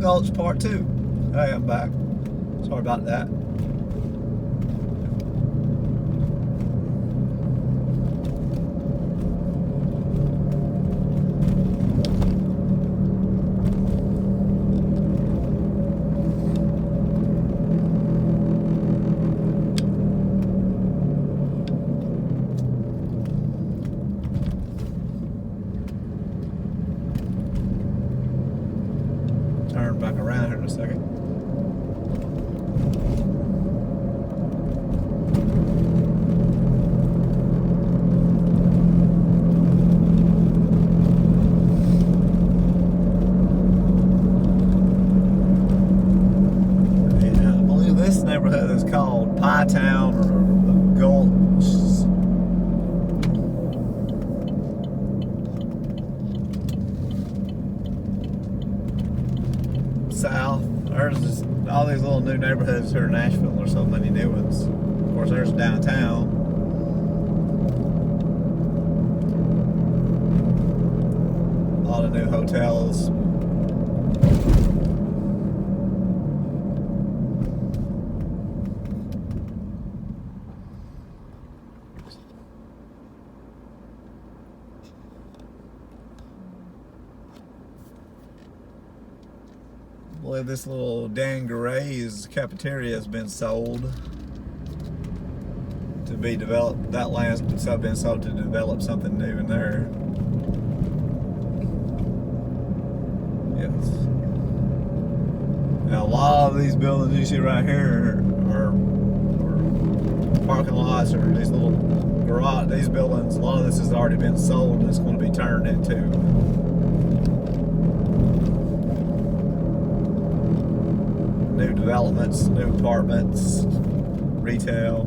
Gulch Part 2. Hey, I'm back. Sorry about that. Turn back around here in a second. Yeah, I believe this neighborhood is called Pie Town or Gulch. South. There's just all these little new neighborhoods here in Nashville. There's so many new ones. Of course, there's downtown. A lot of new hotels. I believe this little Dan Garay's cafeteria has been sold to be developed. That land's been sold to develop something new in there. Yes. Now a lot of these buildings you see right here are parking lots or these little garage. These buildings, a lot of this has already been sold and it's going to be turned into new developments, new apartments, retail.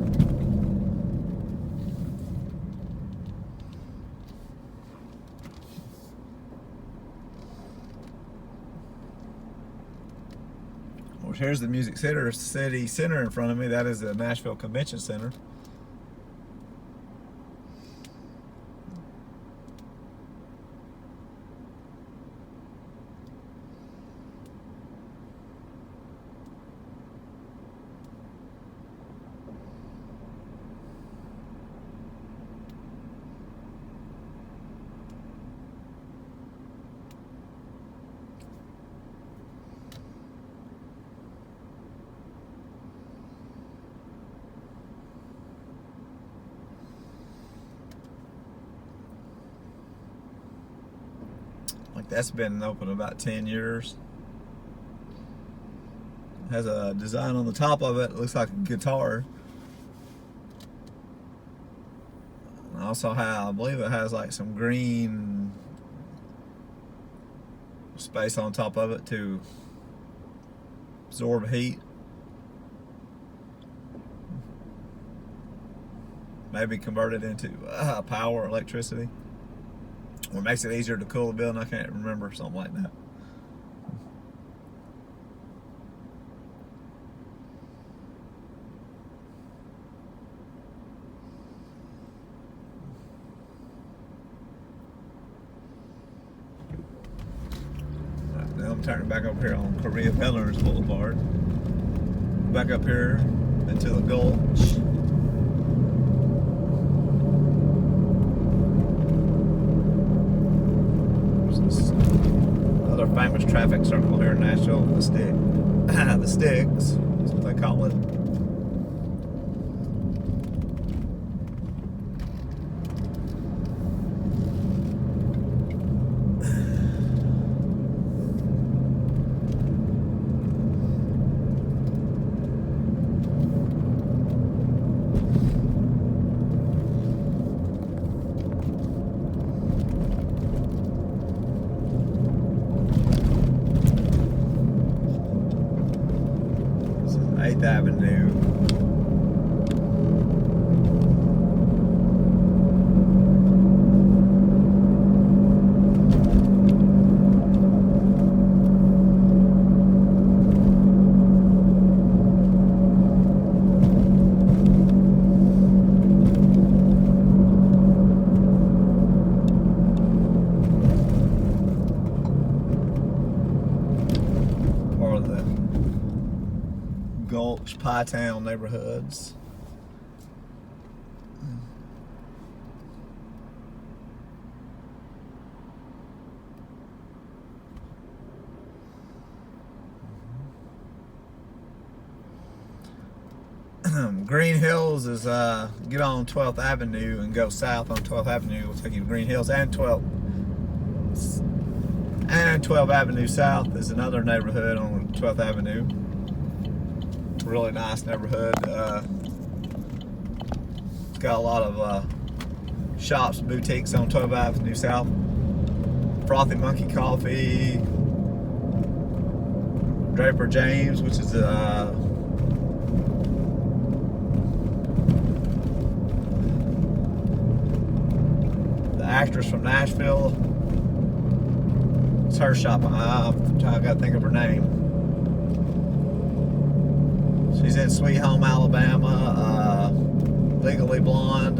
Well, here's the Music City Center in front of me. That is the Nashville Convention Center. Like that's been open about 10 years. Has a design on the top of it. It looks like a guitar. And also I believe it has like some green space on top of it to absorb heat. Maybe convert it into power, electricity. Or makes it easier to cool the building. I can't remember, something like that. Right, now I'm turning back up here on Korea Pillars Boulevard. Back up here into the Gulch. Another famous traffic circle here in Nashville, the the Sticks, is what they call it. This is 8th Avenue. Gulch, Pie Town neighborhoods. Green Hills is get on 12th Avenue and go south on 12th Avenue. Will take you to Green Hills, and 12th Avenue South is another neighborhood on 12th Avenue. Really nice neighborhood. It's got a lot of shops and boutiques on 12th Avenue South. Frothy Monkey Coffee, Draper James, which is actress from Nashville. It's her shop. I gotta think of her name. She's in Sweet Home, Alabama. Legally Blonde.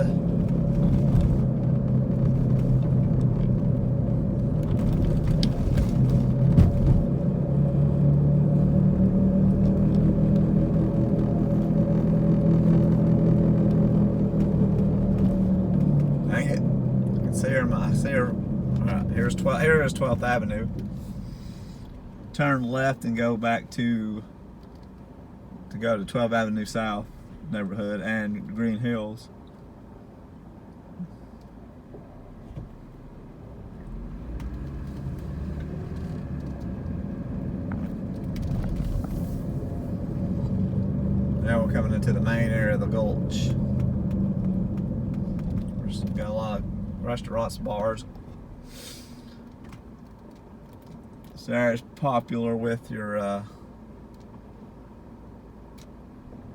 Dang it. I see her. Alright, here is 12th Avenue. Turn left and go back to go to 12th Avenue South neighborhood and Green Hills. Now we're coming into the main area of the Gulch. We've got a lot of restaurants, bars. This area is popular with your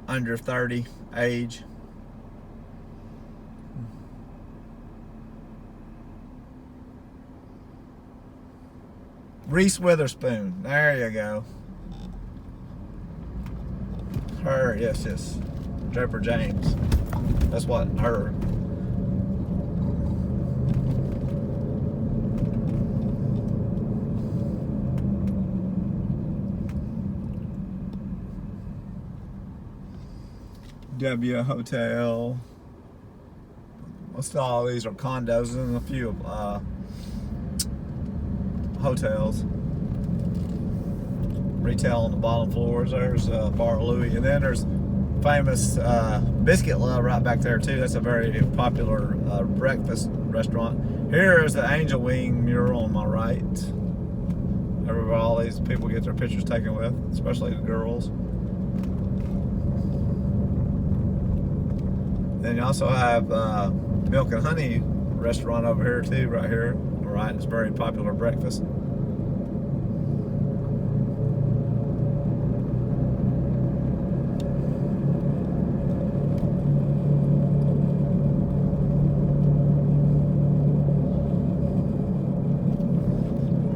under 30 age. Reese Witherspoon, there you go. Her, yes. Draper James. That's what her. W Hotel. Most all these are condos and a few hotels. Retail on the bottom floors. There's Bar Louie, and then there's famous Biscuit Love right back there too. That's a very popular breakfast restaurant. Here is the Angel Wing mural on my right. Everybody, all these people get their pictures taken with, especially the girls. Then you also have Milk and Honey restaurant over here too, right here. All right, it's very popular breakfast.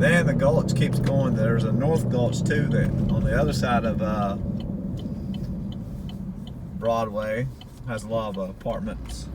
Then the Gulch keeps going. There's a North Gulch too, that on the other side of Broadway. Has a lot of apartments.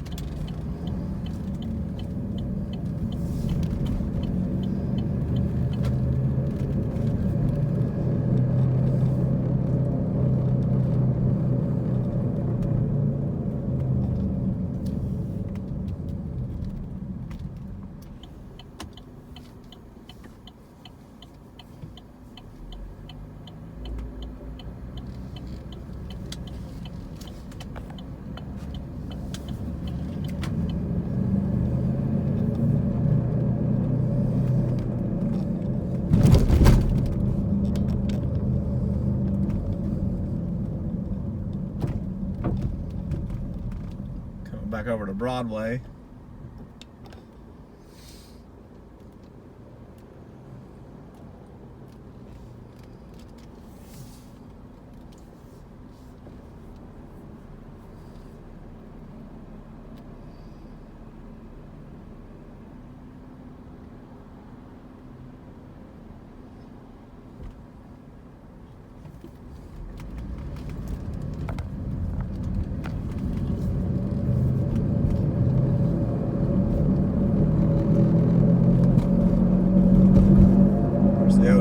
Back over to Broadway.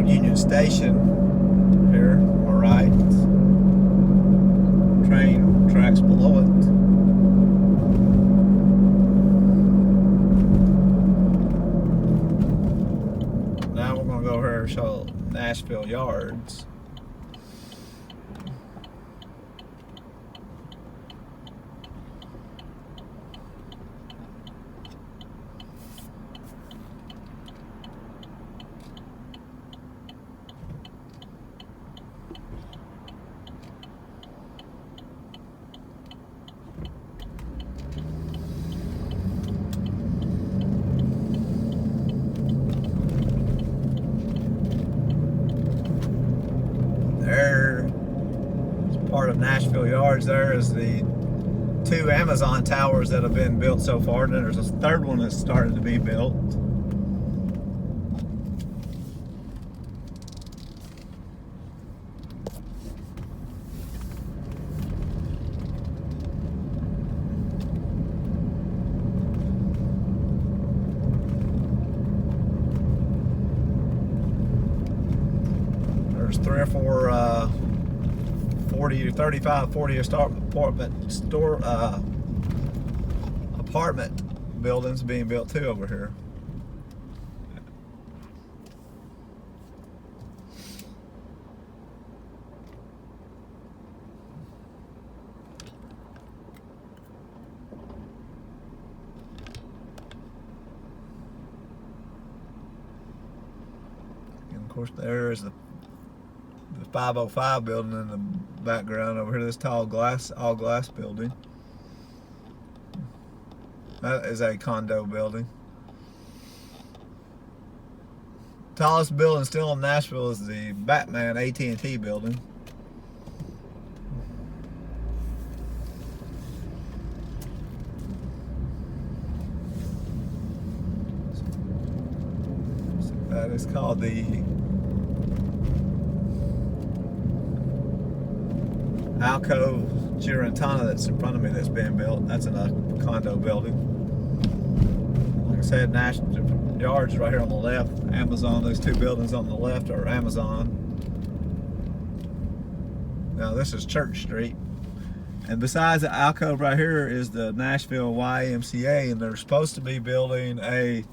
Union Station here on my right. tracks below it. Now we're going to go over here and show Nashville yards. There, part of Nashville yards, there is the 2 Amazon towers that have been built so far. And then there's a third one that's starting to be built. There's 3 or 4 40 or 35, 40 apartment buildings being built too over here. And of course there is the 505 building in the background over here. This tall all glass building. That is a condo building. Tallest building still in Nashville is the Batman AT&T building. That is called the Alcove Germantown that's in front of me that's being built. That's in a condo building. Like I said, Nashville yards right here on the left. Amazon, those 2 buildings on the left are Amazon. Now this is Church Street. And besides the Alcove right here is the Nashville YMCA, and they're supposed to be building the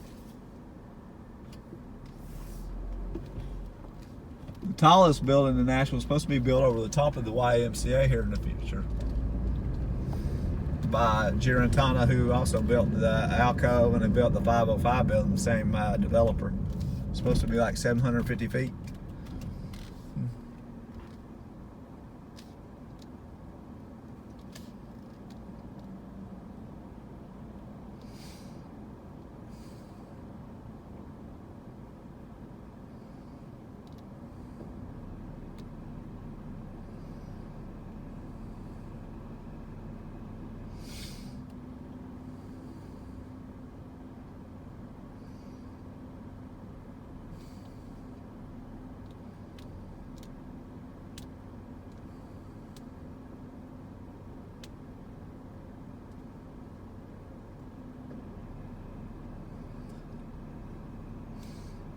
tallest building in Nashville is supposed to be built over the top of the YMCA here in the future by Germantown, who also built the Alcove and they built the 505 building, the same developer. It's supposed to be like 750 feet.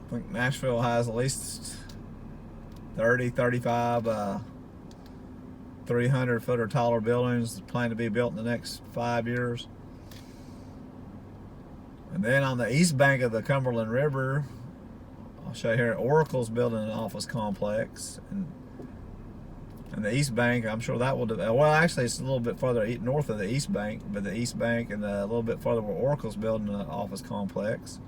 I think Nashville has at least 30, 35, 300 foot or taller buildings planned to be built in the next 5 years. And then on the east bank of the Cumberland River, I'll show you here, Oracle's building an office complex. And the east bank, I'm sure that will develop. Well, actually, it's a little bit further north of the east bank, but the east bank and a little bit further where Oracle's building an office complex.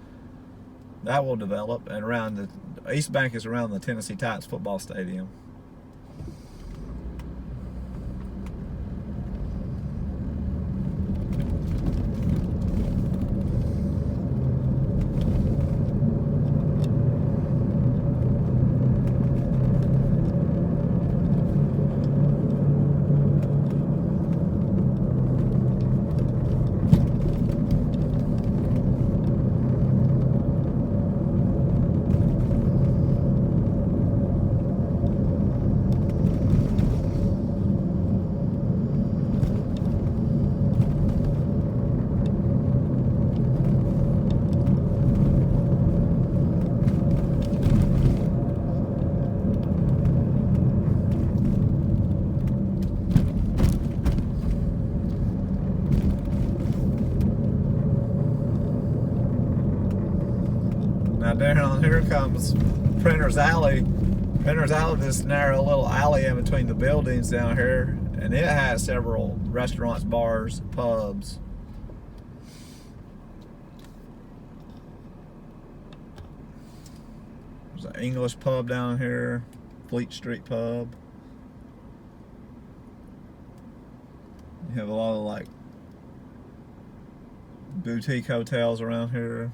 That will develop, and around the East Bank is around the Tennessee Titans football stadium. down here comes Printer's Alley. Printer's Alley, this narrow little alley in between the buildings down here, and it has several restaurants, bars, pubs. There's an English pub down here, Fleet Street Pub. You have a lot of like boutique hotels around here.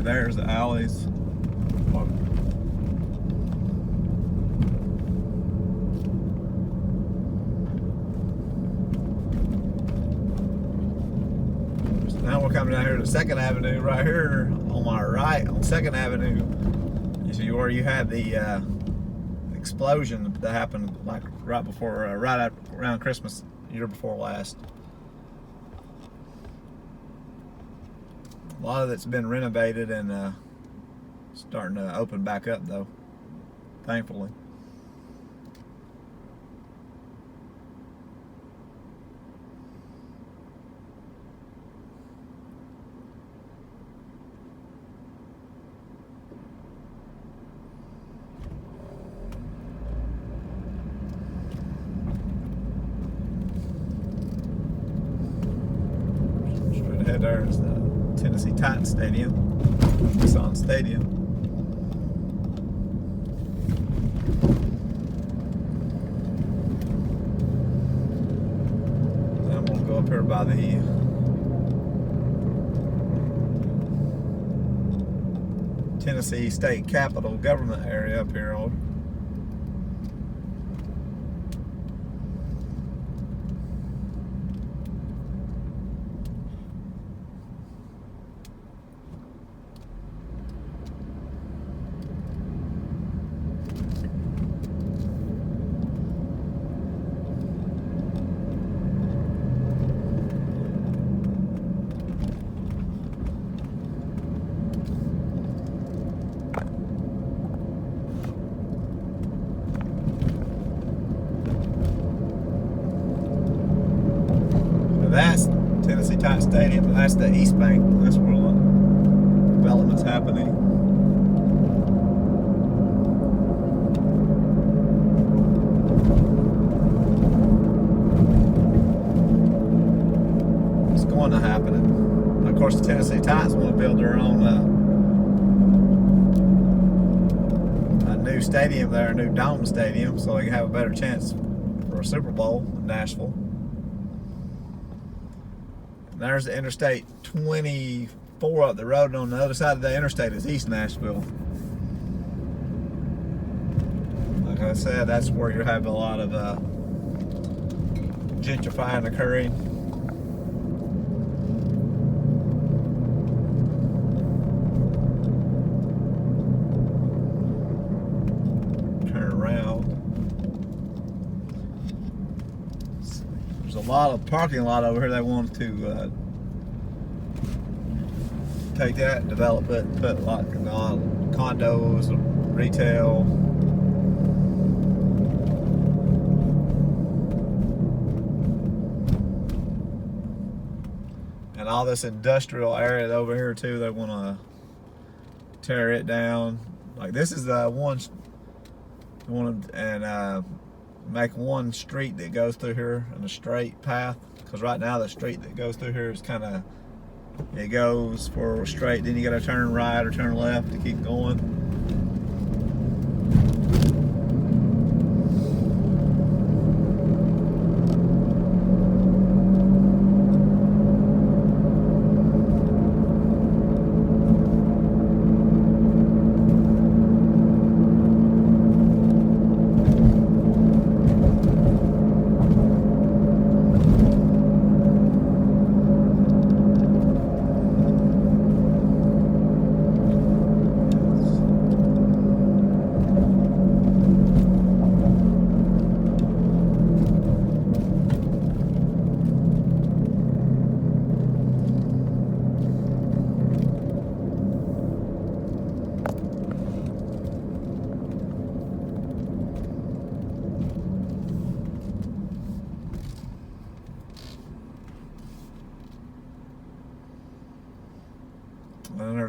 There's the alleys. So now we're coming down here to 2nd Avenue. Right here on my right on 2nd Avenue, you see where you had the explosion that happened like right before, around Christmas, year before last. A lot of it's been renovated and starting to open back up though, thankfully. Straight ahead there is the Tennessee Titans Stadium, Nissan Stadium. Then I'm gonna go up here by the Tennessee State Capitol government area up here. That's Tennessee Titans Stadium, and that's the East Bank. That's where the development's happening. It's going to happen. And of course, the Tennessee Titans want to build their own a new stadium there, a new dome stadium, so they can have a better chance for a Super Bowl in Nashville. There's the Interstate 24 up the road, and on the other side of the interstate is East Nashville. Like I said, that's where you're having a lot of gentrifying occurring. Turn around. There's a lot of parking lot over here. They want to take that, develop it, put like condos, retail. And all this industrial area over here too, they want to tear it down. Like this is the one, and make one street that goes through here in a straight path. Because right now the street that goes through here is kind of, it goes for straight, then you got to turn right or turn left to keep going.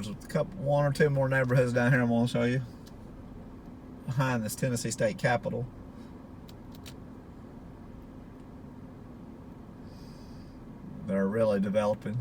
there's one or two more neighborhoods down here I'm going to show you behind this Tennessee State Capitol. They're really developing.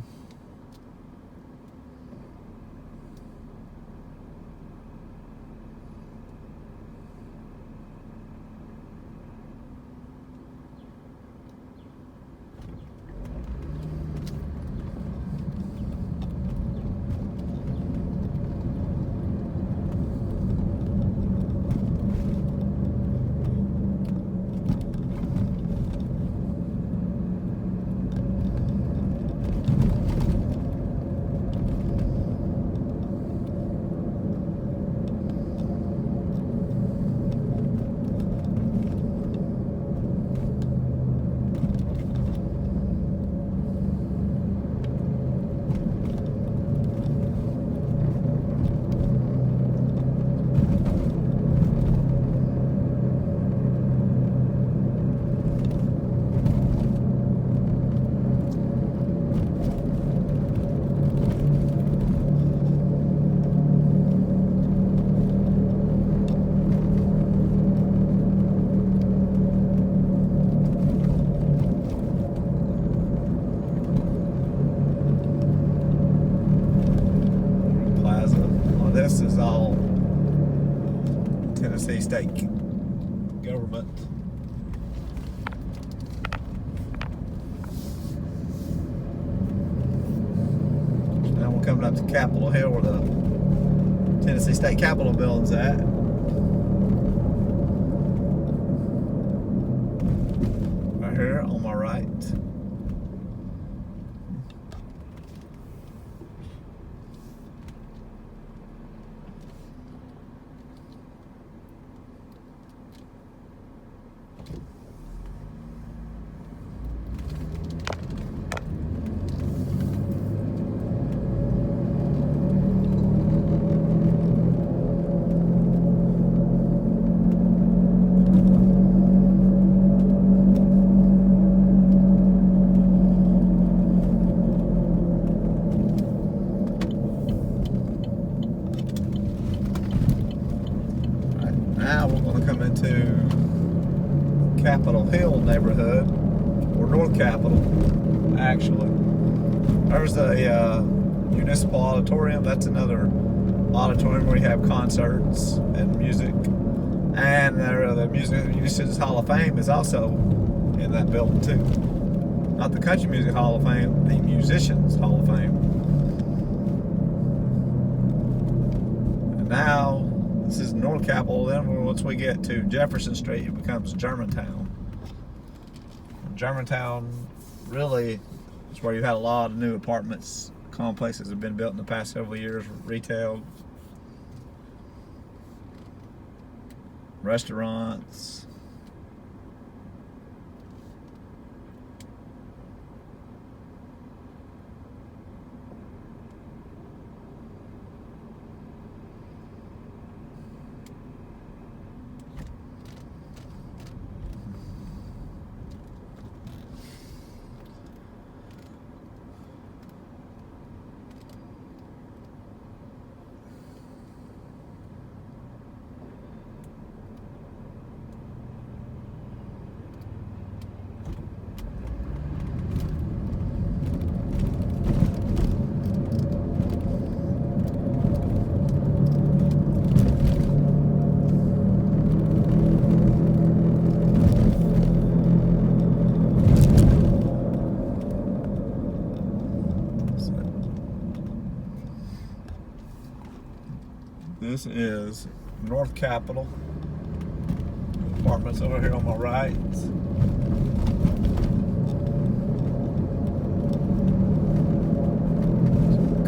This is all Tennessee State government. Now we're coming up to Capitol Hill where the Tennessee State Capitol building's at. Right here on my right. Now we're going to come into Capitol Hill neighborhood, or North Capitol, actually. There's a municipal auditorium. That's another auditorium where you have concerts and music. And the Musicians Hall of Fame is also in that building too. Not the Country Music Hall of Fame, the Musicians Hall of Fame. And now, this is North Capitol. Then once we get to Jefferson Street, it becomes Germantown. And Germantown really is where you had a lot of new apartments, complexes have been built in the past several years, retail, restaurants. This is North Capitol. Apartments over here on my right.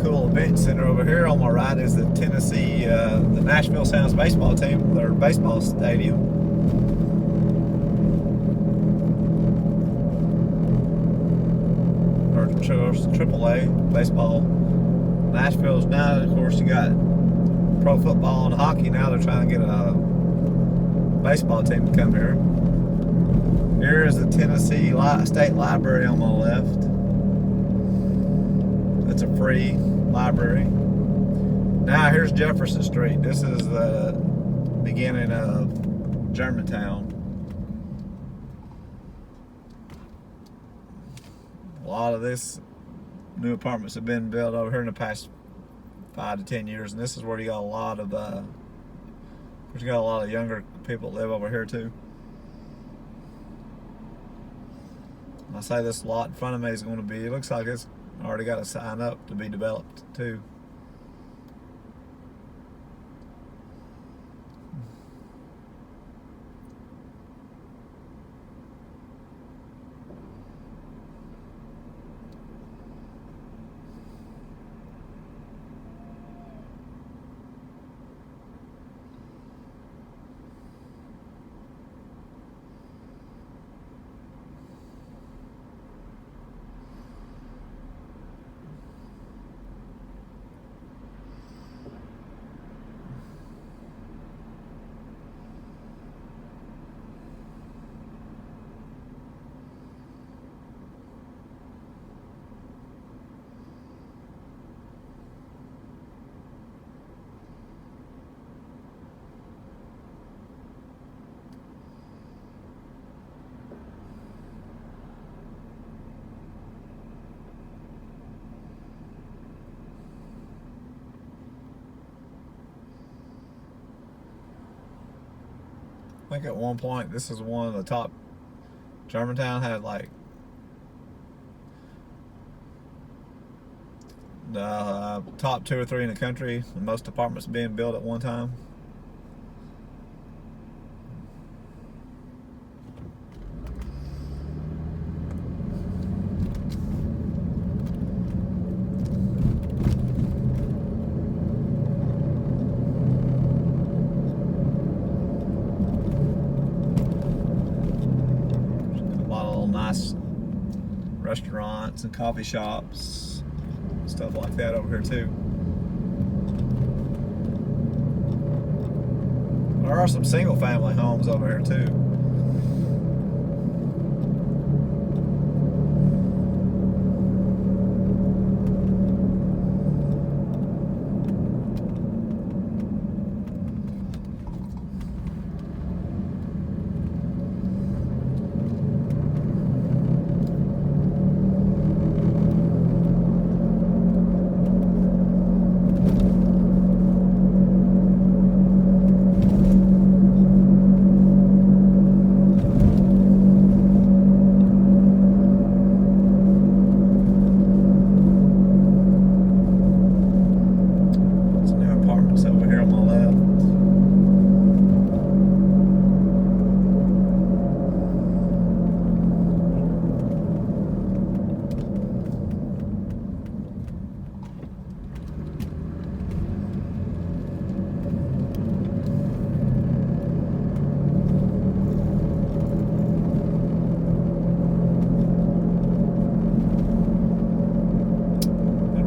Cool event center over here on my right is the the Nashville Sounds baseball team, their baseball stadium. Or AAA baseball. Nashville's now, of course, you got pro football and hockey. Now they're trying to get a baseball team to come here. Here is the Tennessee State Library on my left. That's a free library. Now here's Jefferson Street. This is the beginning of Germantown. A lot of this new apartments have been built over here in the past 5 to 10 years, and this is where you got a lot of younger people that live over here too. I say this lot in front of me is going to be, it looks like it's already got a sign up to be developed too. I think at one point this is one of the top. Germantown had like the top 2 or 3 in the country, the most apartments being built at one time. Nice restaurants and coffee shops, stuff like that over here too. There are some single family homes over here too.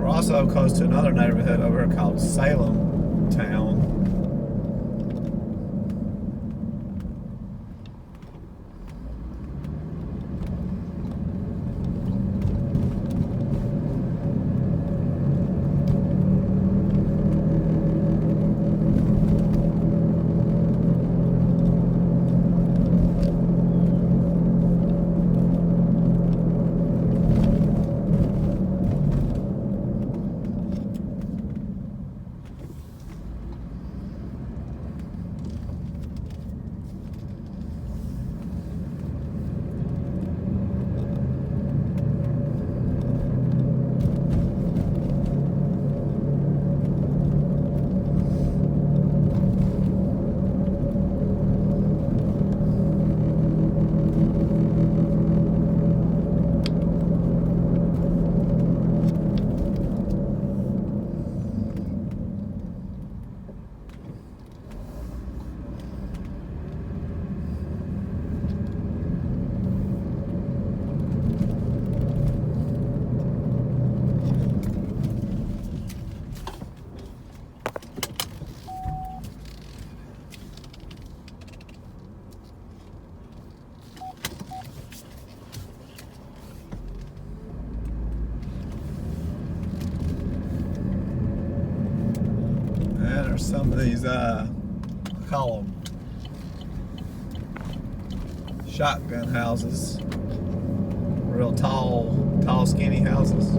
Also close to another neighborhood over here called Salem Town. There's some of these, I call them shotgun houses. Real tall, skinny houses.